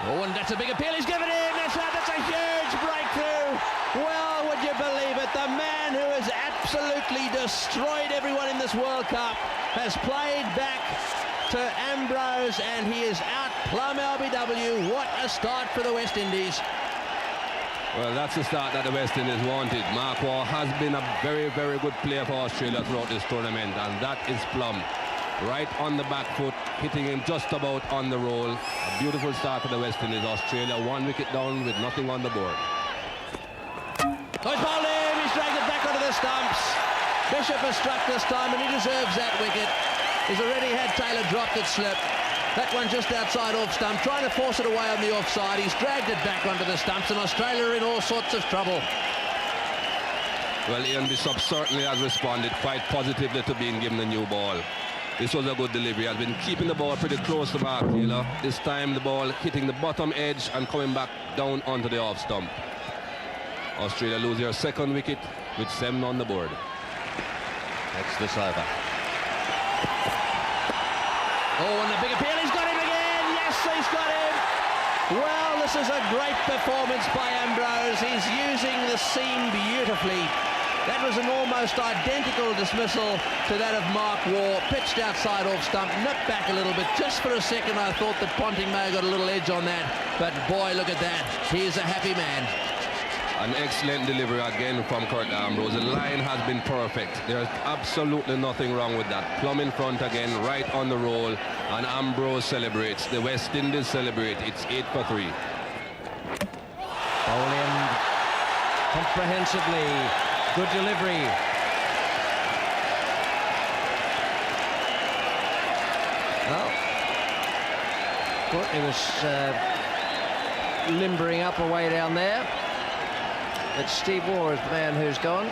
Oh, and that's a big appeal. He's given him. That's right. That's a huge breakthrough. Well, would you believe it? The man who has absolutely destroyed everyone in this World Cup has played back to Ambrose, and he is out plumb LBW. What a start for the West Indies. Well, that's the start that the West Indies wanted. Mark Waugh has been a very, very good player for Australia throughout this tournament, and that is plumb. Right on the back foot, hitting him just about on the roll. A beautiful start for the West Indies. Australia 1 wicket down with nothing on the board. Oh, he's bowled him. He's dragged it back onto the stumps. Bishop has struck this time, and he deserves that wicket. He's already had Taylor dropped it slip. That one just outside off stump, trying to force it away on the offside. He's dragged it back onto the stumps, and Australia are in all sorts of trouble. Well, Ian Bishop certainly has responded quite positively to being given the new ball. This was a good delivery. Has been keeping the ball pretty close to Mark Taylor. This time the ball hitting the bottom edge and coming back down onto the off stump. Australia lose their second wicket with 7 on the board. That's this over. Oh, and the big appeal, he's got him again. Yes, he's got him. Well, this is a great performance by Ambrose. He's using the seam beautifully. That was an almost identical dismissal to that of Mark Waugh. Pitched outside off stump, nipped back a little bit. Just for a second, I thought that Ponting may have got a little edge on that. But boy, look at that. He's a happy man. An excellent delivery again from Kurt Ambrose. The line has been perfect. There's absolutely nothing wrong with that. Plumb in front again, right on the roll, and Ambrose celebrates. The West Indies celebrate. It's 8 for 3. Bowling comprehensively. Good delivery. Well, it was limbering up away down there. But Steve Waugh is the man who's gone.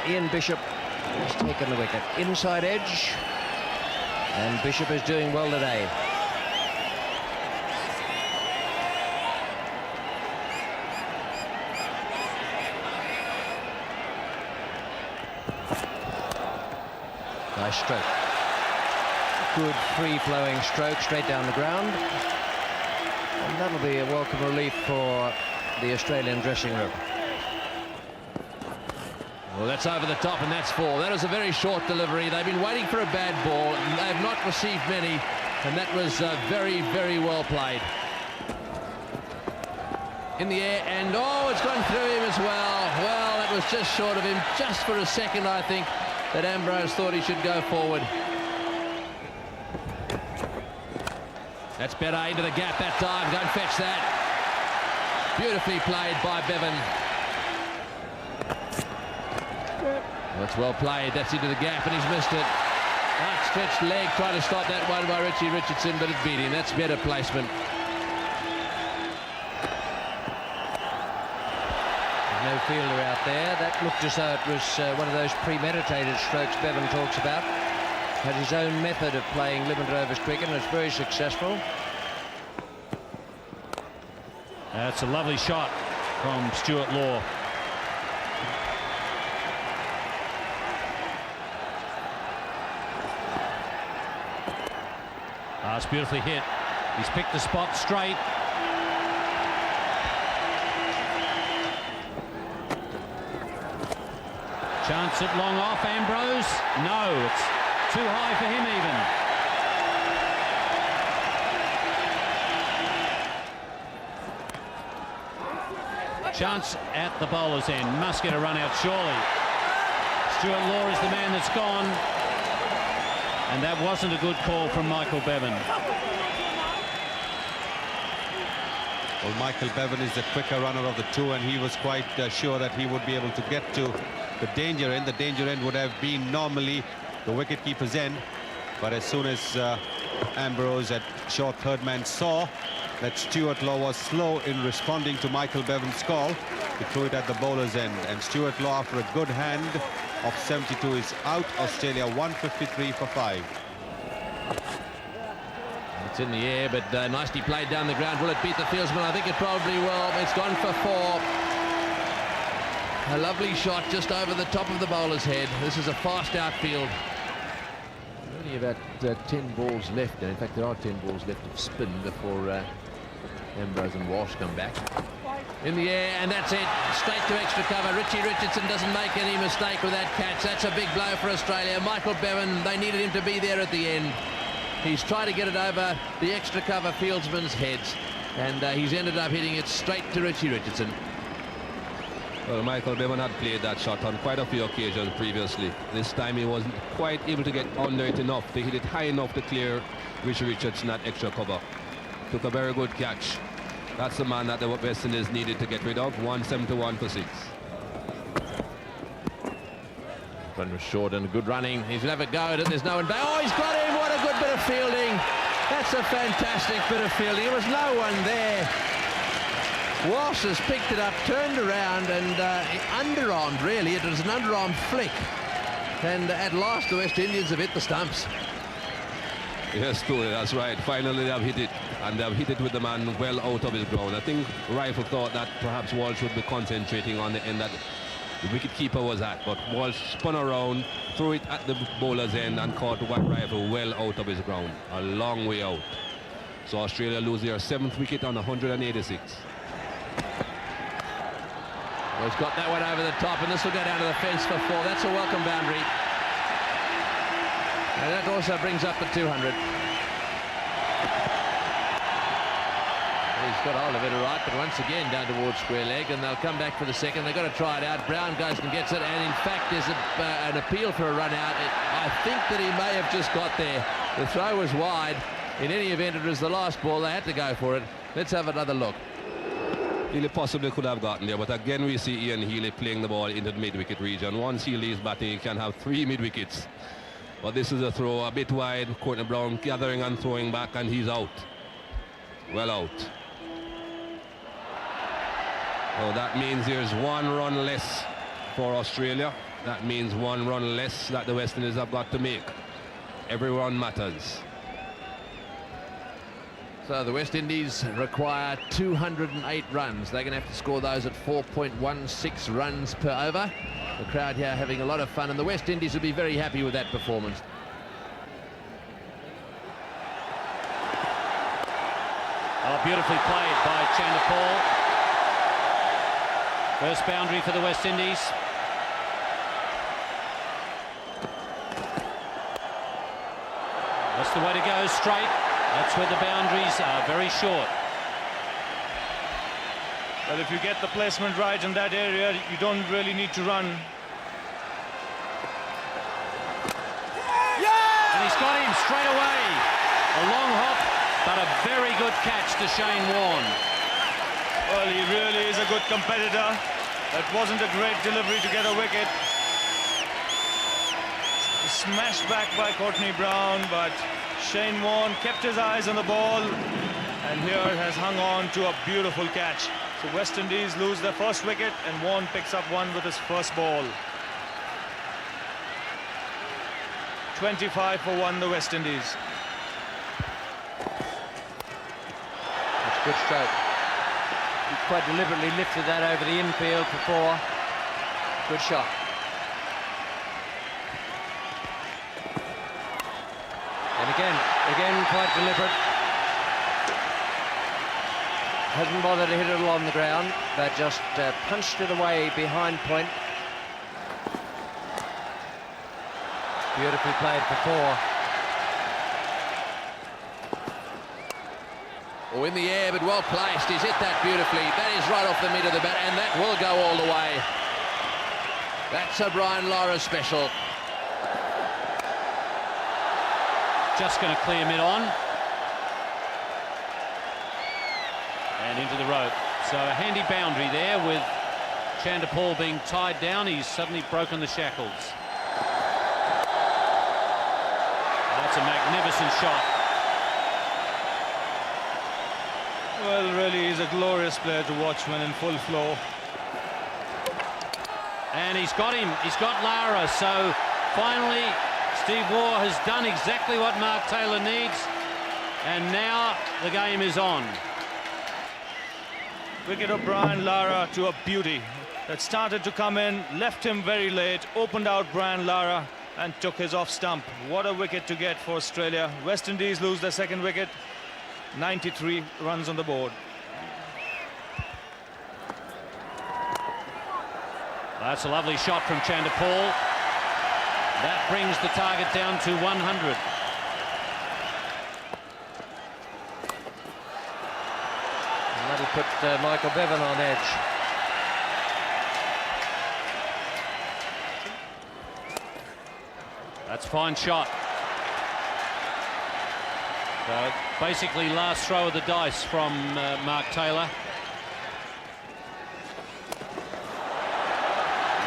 Ian Bishop has taken the wicket. Inside edge. And Bishop is doing well today. Nice stroke. Good free-flowing stroke straight down the ground. And that'll be a welcome relief for the Australian dressing room. Well, that's over the top, and that's 4. That was a very short delivery. They've been waiting for a bad ball, and they've not received many, and that was very, very well played. In the air, and oh, it's gone through him as well. Well, that was just short of him. Just for a second, I think, that Ambrose thought he should go forward. That's better into the gap that time. Don't fetch that. Beautifully played by Bevan. That's well played. That's into the gap, and he's missed it. Outstretched leg, trying to stop that one by Richie Richardson, but it beat him. That's better placement. There's no fielder out there. That looked as though it was one of those premeditated strokes Bevan talks about. Had his own method of playing limited overs cricket, and it's very successful. That's a lovely shot from Stuart Law. It's beautifully hit. He's picked the spot straight. Chance at long off, Ambrose. No, it's too high for him even. Chance at the bowler's end. Must get a run out surely. Stuart Law is the man that's gone. And that wasn't a good call from Michael Bevan. Well, Michael Bevan is the quicker runner of the two, and he was quite sure that he would be able to get to the danger end. The danger end would have been normally the wicket-keeper's end. But as soon as Ambrose at short third man saw that Stuart Law was slow in responding to Michael Bevan's call, he threw it at the bowler's end. And Stuart Law, after a good hand of 72, is out. Australia 153 for 5. It's in the air, but nicely played down the ground. Will it beat the fieldsman? I think it probably will. It's gone for 4. A lovely shot just over the top of the bowler's head. This is a fast outfield. Only about 10 balls left, and in fact there are 10 balls left of spin before Ambrose and Walsh come back. In the air, and that's it. Straight to extra cover. Richie Richardson doesn't make any mistake with that catch. That's a big blow for Australia. Michael Bevan, they needed him to be there at the end. He's tried to get it over the extra cover fieldsman's heads, and he's ended up hitting it straight to Richie Richardson. Well, Michael Bevan had played that shot on quite a few occasions previously. This time he wasn't quite able to get under it enough. They hit it high enough to clear Richie Richardson at extra cover. Took a very good catch. That's the man that the West Indies needed to get rid of. 171 for 6. Run was short and good running. He's going to have a go at it. There's no one back. Oh, he's got him. What a good bit of fielding. That's a fantastic bit of fielding. There was no one there. Walsh has picked it up, turned around, and underarmed, really. It was an underarm flick. And at last, the West Indians have hit the stumps. Yes, Tony, that's right. Finally, they've hit it, and they've hit it with the man well out of his ground. I think Rifle thought that perhaps Walsh would be concentrating on the end that the wicket-keeper was at, but Walsh spun around, threw it at the bowler's end, and caught one Rifle well out of his ground, a long way out. So Australia lose their 7th wicket on 186. Well, he's got that one over the top, and this will go down to the fence for 4. That's a welcome boundary. And that also brings up the 200. He's got hold of it all right, but once again down towards square leg, and they'll come back for the second. They've got to try it out. Brown goes and gets it, and in fact there's an appeal for a run out. I think that he may have just got there. The throw was wide. In any event, it was the last ball. They had to go for it. Let's have another look. Healy possibly could have gotten there, but again we see Ian Healy playing the ball into the mid-wicket region. Once Healy is batting, he can have 3 mid-wickets. But this is a throw a bit wide. Courtney Brown gathering and throwing back, and he's out. Well out. So that means there's 1 run less for Australia. That means 1 run less that the West Indies have got to make. Every run matters. So the West Indies require 208 runs. They're going to have to score those at 4.16 runs per over. The crowd here having a lot of fun, and the West Indies will be very happy with that performance. Oh, beautifully played by Chandler Paul. First boundary for the West Indies. That's the way to go, straight. That's where the boundaries are very short. Well, if you get the placement right in that area, you don't really need to run. And he's got him straight away. A long hop, but a very good catch to Shane Warne. Well, he really is a good competitor. That wasn't a great delivery to get a wicket. Smashed back by Courtney Brown, but Shane Warne kept his eyes on the ball, and here has hung on to a beautiful catch. So West Indies lose their first wicket, and Warne picks up one with his first ball. 25 for 1, the West Indies. That's a good stroke. He quite deliberately lifted that over the infield for 4. Good shot. And again quite deliberate. Hasn't bothered to hit it along the ground, but just punched it away behind point. Beautifully played for 4. Oh, in the air, but well placed. He's hit that beautifully. That is right off the mid of the bat, and that will go all the way. That's a Brian Lara special. Just going to clear mid-on. And into the rope. So a handy boundary there with Chandler Paul being tied down. He's suddenly broken the shackles. That's a magnificent shot. Well, really, he's a glorious player to watch when in full flow. And he's got him. He's got Lara. So finally, Steve Waugh has done exactly what Mark Taylor needs. And now the game is on. Wicket of Brian Lara to a beauty. That started to come in, left him very late, opened out Brian Lara and took his off stump. What a wicket to get for Australia. West Indies lose their second wicket. 93 runs on the board. That's a lovely shot from Chanderpaul. That brings the target down to 100. And that'll put Michael Bevan on edge. That's a fine shot. So basically last throw of the dice from Mark Taylor.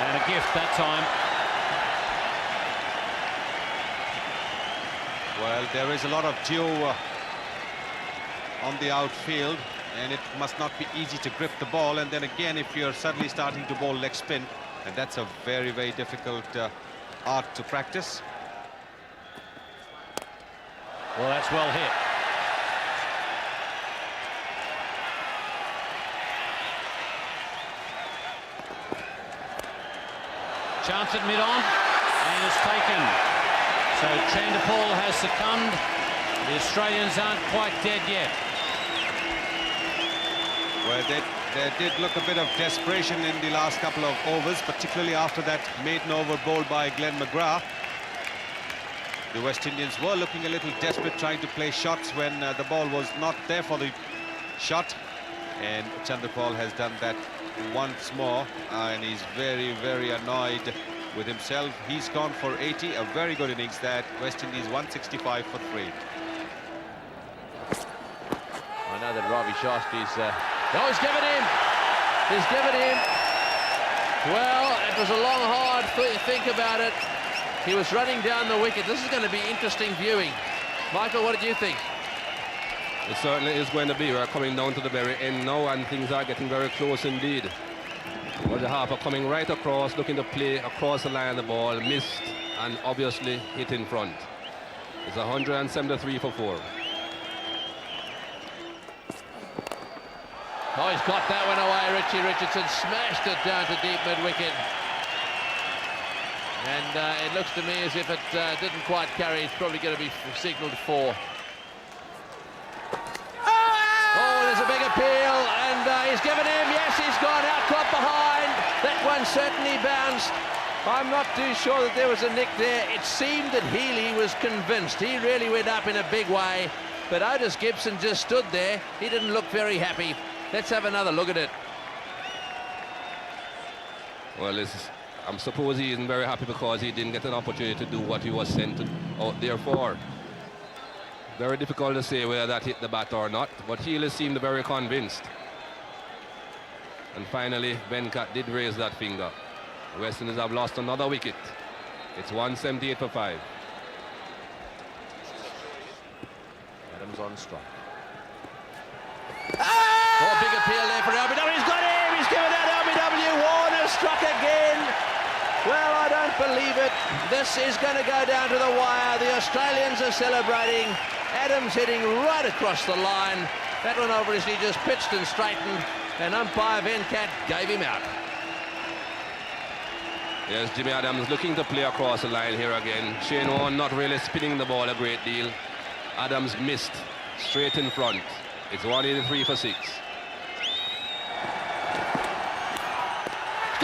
And a gift that time. Well, there is a lot of dew on the outfield, and it must not be easy to grip the ball. And then again, if you're suddenly starting to bowl leg spin, and that's a very, very difficult art to practice. Well, that's well hit. Chance at mid-on, and it's taken. So Chanderpaul has succumbed. The Australians aren't quite dead yet. Well, there did look a bit of desperation in the last couple of overs, particularly after that maiden over bowled by Glenn McGrath. The West Indians were looking a little desperate, trying to play shots when the ball was not there for the shot. And Chanderpaul has done that once more, and he's very, very annoyed with himself. He's gone for 80, a very good innings that. West Indies 165 for 3. I know that Ravi Shastri's... Oh, he's given him! He's given him! Well, it was a long, hard think about it. He was running down the wicket. This is going to be interesting viewing. Michael, what did you think? It certainly is going to be. We're coming down to the very end now, and things are getting very close indeed. Roger Harper coming right across, looking to play across the line of the ball, missed, and obviously hit in front. It's 173 for 4. Oh, he's got that one away. Richie Richardson smashed it down to deep mid-wicket. And it looks to me as if it didn't quite carry. It's probably going to be signalled 4. Oh, there's a big appeal, and he's given him. Yes, he's gone out, caught behind. That one certainly bounced. I'm not too sure that there was a nick there. It seemed that Healy was convinced. He really went up in a big way, but Otis Gibson just stood there. He didn't look very happy. Let's have another look at it. Well, I suppose he isn't very happy because he didn't get an opportunity to do what he was sent out there for. Very difficult to say whether that hit the bat or not, but Healy seemed very convinced. And finally, Venkat did raise that finger. West Indies have lost another wicket. It's 178 for 5. Adams on strike. Oh, big appeal there for LBW. He's got him. He's given out LBW. Warner struck again. Well, I don't believe it. This is going to go down to the wire. The Australians are celebrating. Adams hitting right across the line. That one obviously just pitched and straightened, and umpire Venkat gave him out. Yes, Jimmy Adams looking to play across the line here again. Shane Warne not really spinning the ball a great deal. Adams missed straight in front. It's 183 for 6.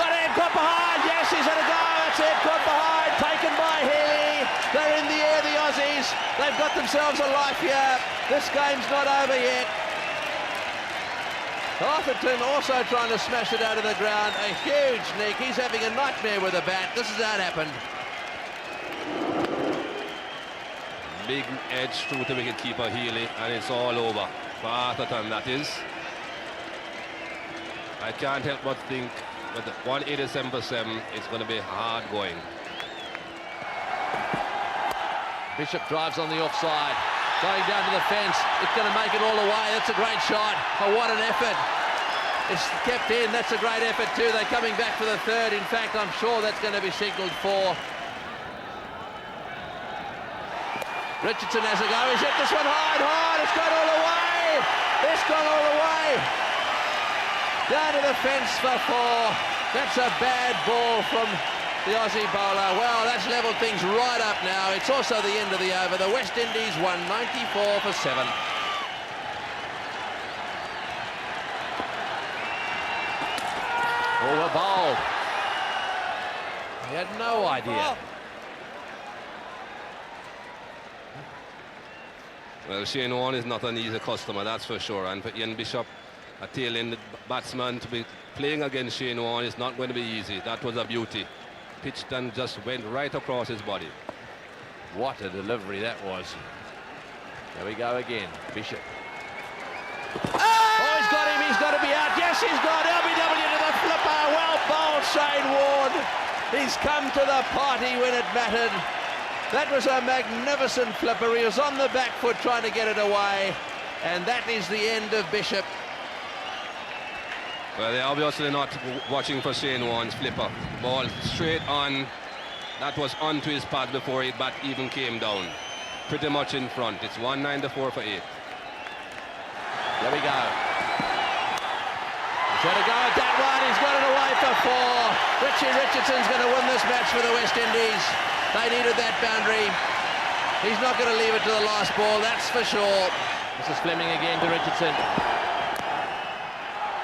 Got him, caught behind. Yes, he's had a go. That's it, caught behind. Taken by Healy. They're in the air, the Aussies. They've got themselves a life here. This game's not over yet. Arthurton also trying to smash it out of the ground. A huge nick. He's having a nightmare with a bat. This is how it happened. Big edge through to wicketkeeper Healy, and it's all over for Arthurton, that is. I can't help but think with the 187 for 7, it's going to be hard going. Bishop drives on the offside. Going down to the fence. It's going to make it all the way. That's a great shot. Oh, what an effort. It's kept in. That's a great effort too. They're coming back for the third. In fact, I'm sure that's going to be signalled 4. Richardson has a go. He's hit this one hard. It's gone all the way. It's gone all the way. Down to the fence for 4. That's a bad ball from the Aussie bowler. Well, that's levelled things right up now. It's also the end of the over. The West Indies won 94 for 7. Over bowled. He had no idea. Well, Shane Warne is not an easy customer, that's for sure. And for Ian Bishop, a tail-end batsman, to be playing against Shane Warne is not going to be easy. That was a beauty. Pitched and just went right across his body. What a delivery that was. There we go again. Bishop. Oh, he's got him. He's got to be out. Yes, he's got LBW to the flipper. Well bowled, Shane Warne. He's come to the party when it mattered. That was a magnificent flipper. He was on the back foot trying to get it away. And that is the end of Bishop. Well, they're obviously not watching for Shane Warne's flipper. Ball straight on. That was onto his pad before his bat even came down. Pretty much in front. It's 194 for 8. There we go. He's got to go at that one. He's got it away for 4. Richie Richardson's going to win this match for the West Indies. They needed that boundary. He's not going to leave it to the last ball, that's for sure. This is Fleming again to Richardson.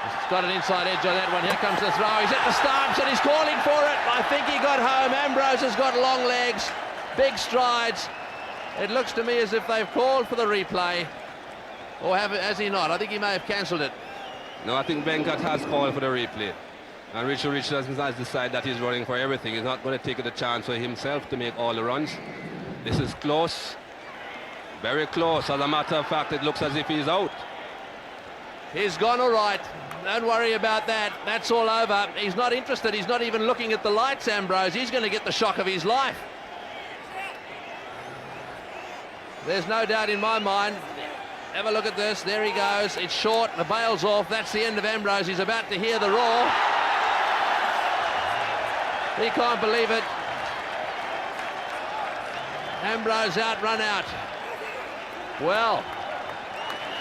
He's got an inside edge on that one. Here comes the throw. He's at the stumps and he's calling for it. I think he got home. Ambrose has got long legs, big strides. It looks to me as if they've called for the replay. Or has he not? I think he may have cancelled it. No, I think Venkat has called for the replay. And Richard Richardson has decided that he's running for everything. He's not going to take the chance for himself to make all the runs. This is close. Very close. As a matter of fact, it looks as if he's out. He's gone all right. Don't worry about that. That's all over. He's not interested. He's not even looking at the lights, Ambrose. He's going to get the shock of his life. There's no doubt in my mind. Have a look at this. There he goes. It's short. The bail's off. That's the end of Ambrose. He's about to hear the roar. He can't believe it. Ambrose out, run out. Well,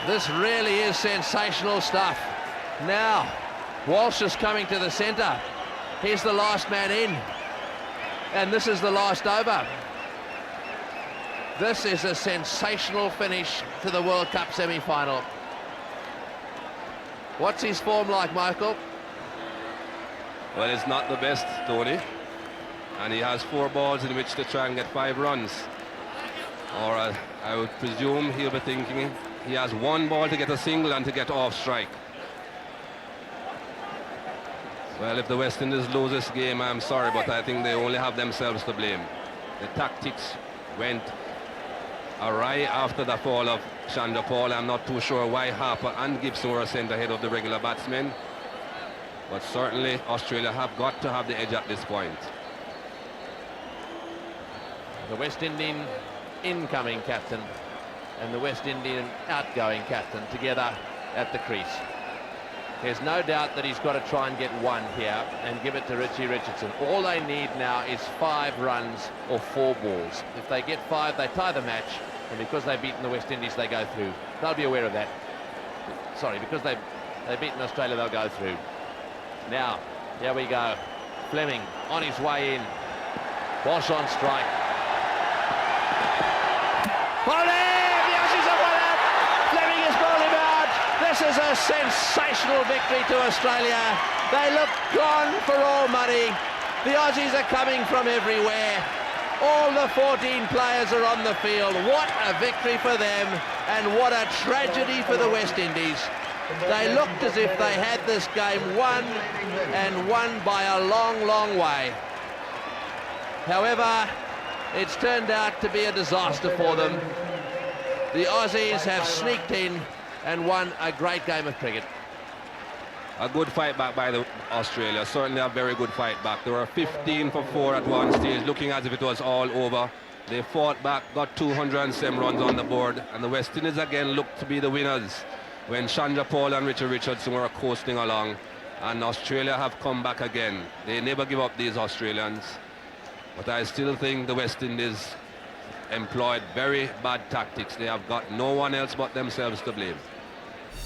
this really is sensational stuff. Now, Walsh is coming to the centre. He's the last man in. And this is the last over. This is a sensational finish to the World Cup semi-final. What's his form like, Michael? Well, it's not the best, Tony. And he has 4 balls in which to try and get 5 runs. Or I would presume he'll be thinking he has 1 ball to get a single and to get off strike. Well, if the West Indies lose this game, I'm sorry, but I think they only have themselves to blame. The tactics went awry after the fall of Chandra Paul. I'm not too sure why Harper and Gibson were sent ahead of the regular batsmen. But certainly Australia have got to have the edge at this point. The West Indian incoming captain and the West Indian outgoing captain together at the crease. There's no doubt that he's got to try and get 1 here and give it to Richie Richardson. All they need now is 5 runs or 4 balls. If they get 5, they tie the match, and because they've beaten the West Indies, they go through. They'll be aware of that. Sorry, because they've beaten Australia, they'll go through. Now, here we go. Fleming on his way in. Walsh on strike. The Aussies have won out. Fleming has bowled him out. This is a sensational victory to Australia. They look gone for all money. The Aussies are coming from everywhere. All the 14 players are on the field. What a victory for them, and what a tragedy for the West Indies. They looked as if they had this game won, and won by a long, long way. However, it's turned out to be a disaster for them. The Aussies have sneaked in and won a great game of cricket. A good fight back by the Australia, certainly a very good fight back. They were 15 for 4 at one stage, looking as if it was all over. They fought back, got 207 runs on the board, and the West Indies again looked to be the winners when Chandra Paul and Richard Richardson were coasting along, and Australia have come back again. They never give up, these Australians, but I still think the West Indies employed very bad tactics. They have got no one else but themselves to blame.